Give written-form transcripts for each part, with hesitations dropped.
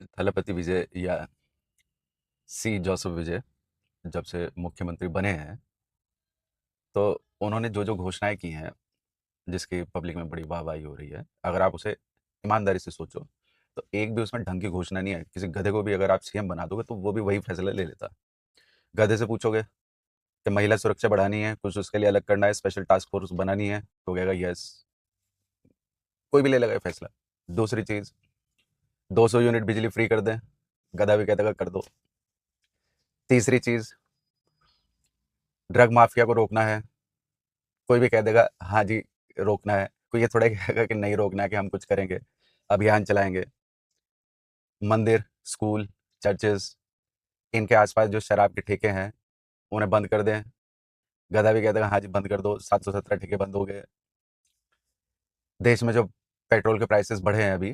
थलपति विजय या सी जोसेफ विजय जब से मुख्यमंत्री बने हैं, तो उन्होंने जो जो घोषणाएं की हैं, जिसकी पब्लिक में बड़ी वाहवाही हो रही है, अगर आप उसे ईमानदारी से सोचो तो एक भी उसमें ढंग की घोषणा नहीं है। किसी गधे को भी अगर आप सीएम बना दोगे तो वो भी वही फैसला ले लेता। गधे से पूछोगे कि महिला सुरक्षा बढ़ानी है, कुछ उसके लिए अलग करना है, स्पेशल टास्क फोर्स बनानी है, तो कहेगा यस, कोई भी ले लेगा ये फैसला। दूसरी चीज, 200 यूनिट बिजली फ्री कर दें, गधा भी कहता कर दो। तीसरी चीज, ड्रग माफिया को रोकना है, कोई भी कह देगा हाँ जी रोकना है। कोई ये थोड़ा ही कहेगा कि नहीं रोकना है, कि हम कुछ करेंगे, अभियान चलाएंगे। मंदिर, स्कूल, चर्चेस, इनके आसपास जो शराब के ठेके हैं उन्हें बंद कर दें। गधा भी कह देगा हाँ जी बंद कर दो, 717 ठेके बंद हो गए। देश में जो पेट्रोल के प्राइसेस बढ़े हैं अभी,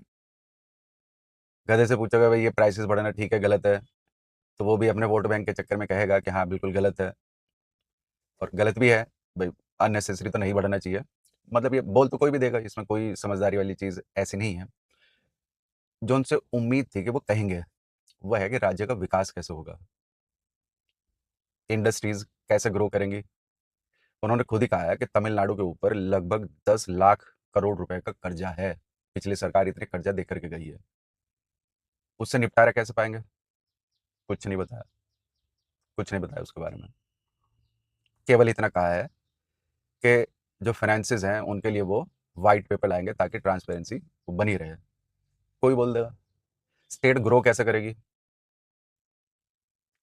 गधे से पूछोगे भाई ये प्राइसेस बढ़ना ठीक है गलत है, तो वो भी अपने वोट बैंक के चक्कर में कहेगा कि हाँ बिल्कुल गलत है। और गलत भी है भाई, अननेसेसरी तो नहीं बढ़ना चाहिए। मतलब ये बोल तो कोई भी देगा, इसमें कोई समझदारी वाली चीज़ ऐसी नहीं है। जो उनसे उम्मीद थी कि वो कहेंगे, वह है कि राज्य का विकास कैसे होगा, इंडस्ट्रीज कैसे ग्रो करेंगी। उन्होंने खुद ही कहा है कि तमिलनाडु के ऊपर लगभग 10 लाख करोड़ रुपए का कर्जा है। पिछली सरकार इतने कर्जा दे करके गई है, उससे निपटारा कैसे पाएंगे? कुछ नहीं बताया, कुछ नहीं बताया उसके बारे में। केवल इतना कहा है कि जो फाइनेंसेस हैं उनके लिए वो वाइट पेपर लाएंगे ताकि ट्रांसपेरेंसी बनी रहे। कोई बोल देगा। स्टेट ग्रो कैसे करेगी?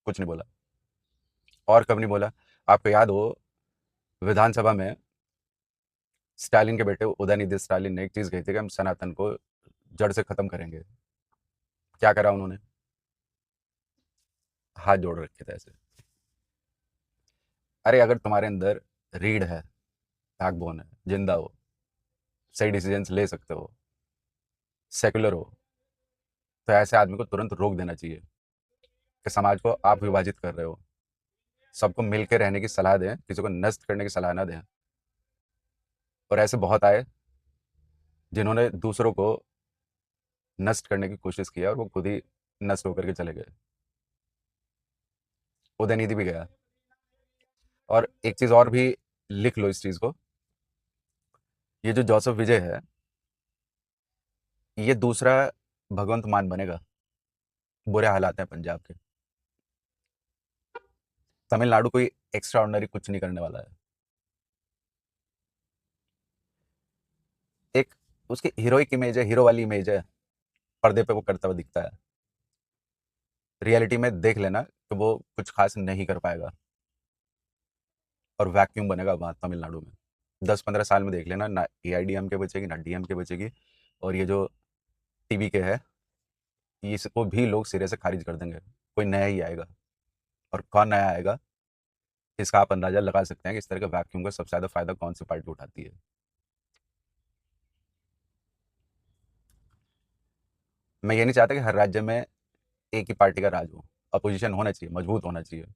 कुछ नहीं बोला। और कब नहीं बोला? आपको याद हो, विधानसभा में स्टालिन के बेटे उदयनिधि स्टालिन ने एक चीज कही थी कि हम सनातन को जड़ से खत्म करेंगे। क्या करा उन्होंने? हाथ जोड़ रखे थे ऐसे। अरे अगर तुम्हारे अंदर रीढ़ है, बैकबोन है, जिंदा हो, सही डिसीजंस ले सकते हो, सेकुलर हो, तो ऐसे आदमी को तुरंत रोक देना चाहिए कि समाज को आप विभाजित कर रहे हो। सबको मिलकर रहने की सलाह दें, किसी को नष्ट करने की सलाह ना दें। और ऐसे बहुत आए जिन्होंने दूसरों को नष्ट करने की कोशिश की और वो खुद ही नष्ट होकर के चले गए। उदयनिधि भी गया। और एक चीज और भी लिख लो इस चीज को, ये जो जोसेफ विजय है, ये दूसरा भगवंत मान बनेगा। बुरे हालात हैं पंजाब के। तमिलनाडु कोई एक्स्ट्रा ऑर्डिनरी कुछ नहीं करने वाला है। एक उसकी हीरोइक इमेज है, हीरो वाली इमेज है, पर्दे पे वो करता हुआ दिखता है। रियलिटी में देख लेना कि वो कुछ खास नहीं कर पाएगा और वैक्यूम बनेगा वहाँ तमिलनाडु में। 10-15 साल में देख लेना, ना एआईडीएम के बचेगी ना डीएम के बचेगी। और ये जो टीवी के है, इसको भी लोग सिरे से खारिज कर देंगे। कोई नया ही आएगा। और कौन नया आएगा, इसका आप अंदाजा लगा सकते हैं कि इस तरह के वैक्यूम का सबसे ज़्यादा फायदा कौन सी पार्टी उठाती है। मैं ये नहीं चाहता कि हर राज्य में एक ही पार्टी का राज हो। अपोजिशन होना चाहिए, मजबूत होना चाहिए,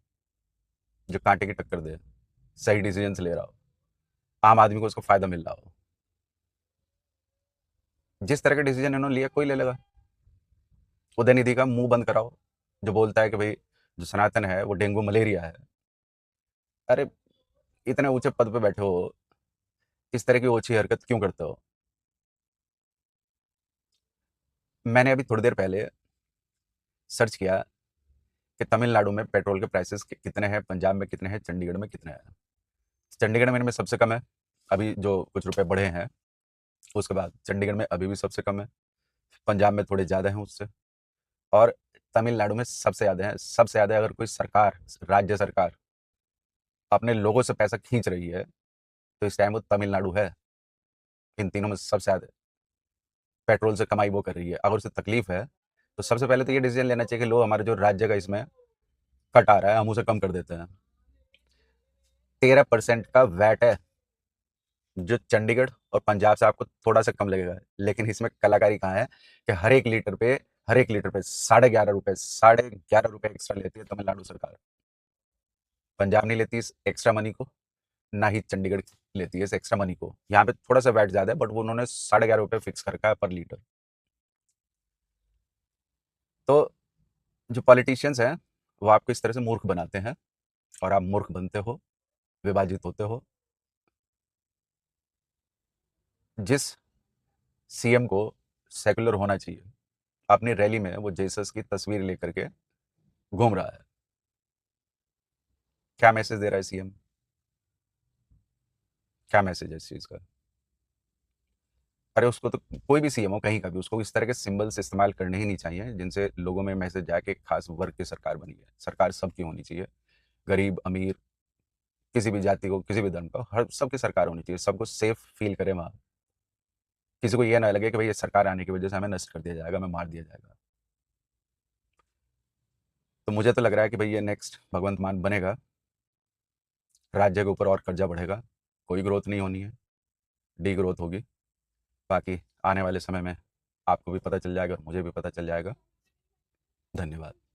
जो कांटे की टक्कर दे, सही डिसीजन ले रहा हो, आम आदमी को उसका फायदा मिल रहा हो। जिस तरह के डिसीजन इन्होंने लिया कोई ले लेगा। उदयनिधि का मुंह बंद कराओ, जो बोलता है कि भाई जो सनातन है वो डेंगू मलेरिया है। अरे इतने ऊंचे पद पे बैठे हो, इस तरह की ओछी हरकत क्यों करते हो? मैंने अभी थोड़ी देर पहले सर्च किया कि तमिलनाडु में पेट्रोल के प्राइसेस कितने हैं, पंजाब में कितने हैं, चंडीगढ़ में कितने हैं। चंडीगढ़ में इनमें सबसे कम है, अभी जो कुछ रुपए बढ़े हैं उसके बाद चंडीगढ़ में अभी भी सबसे कम है। पंजाब में थोड़े ज़्यादा हैं उससे। और तमिलनाडु में सबसे ज़्यादा है। सबसे ज़्यादा अगर कोई सरकार, राज्य सरकार अपने लोगों से पैसा खींच रही है तो इस टाइम वो तमिलनाडु है। इन तीनों में सबसे ज़्यादा पेट्रोल से कमाई वो कर रही है। अगर उसे तकलीफ है तो सबसे पहले तो ये डिसीजन लेना चाहिए कि लो, हमारे जो राज्य का इसमें कट आ रहा है हम उसे कम कर देते हैं। 13% का वैट है, जो चंडीगढ़ और पंजाब से आपको थोड़ा सा कम लगेगा, लेकिन इसमें कलाकारी कहाँ है कि हर एक लीटर पे 11.5 रुपए एक्स्ट्रा लेती है तमिलनाडु सरकार। पंजाब नहीं लेती इस एक्स्ट्रा मनी को, ना ही चंडीगढ़ लेती है इस एक्स्ट्रा मनी को। यहाँ पे थोड़ा सा वैट ज्यादा है, बट वो उन्होंने 11.5 रुपए फिक्स कर रखा है पर लीटर। तो जो पॉलिटिशियंस हैं, वो आपको इस तरह से मूर्ख बनाते हैं और आप मूर्ख बनते हो, विभाजित होते हो। जिस सीएम को सेक्युलर होना चाहिए, अपनी रैली में वो जीसस की तस्वीर लेकर के घूम रहा है। क्या मैसेज दे रहा है सीएम? क्या मैसेज है इस चीज़ का? अरे उसको तो, कोई भी सीएम हो कहीं का भी, उसको इस तरह के सिंबल्स इस्तेमाल करने ही नहीं चाहिए जिनसे लोगों में मैसेज जाए कि एक खास वर्ग की सरकार बनी है। सरकार सबकी होनी चाहिए, गरीब अमीर, किसी भी जाति को, किसी भी धर्म का, हर सबकी सरकार होनी चाहिए, सबको सेफ फील करे वहाँ। किसी को ये ना लगे कि भाई ये सरकार आने की वजह से हमें नष्ट कर दिया जाएगा, हमें मार दिया जाएगा। तो मुझे तो लग रहा है कि भाई ये नेक्स्ट भगवंत मान बनेगा, राज्य के ऊपर और कर्जा बढ़ेगा, कोई ग्रोथ नहीं होनी है, डी ग्रोथ होगी। बाकी आने वाले समय में आपको भी पता चल जाएगा और मुझे भी पता चल जाएगा। धन्यवाद।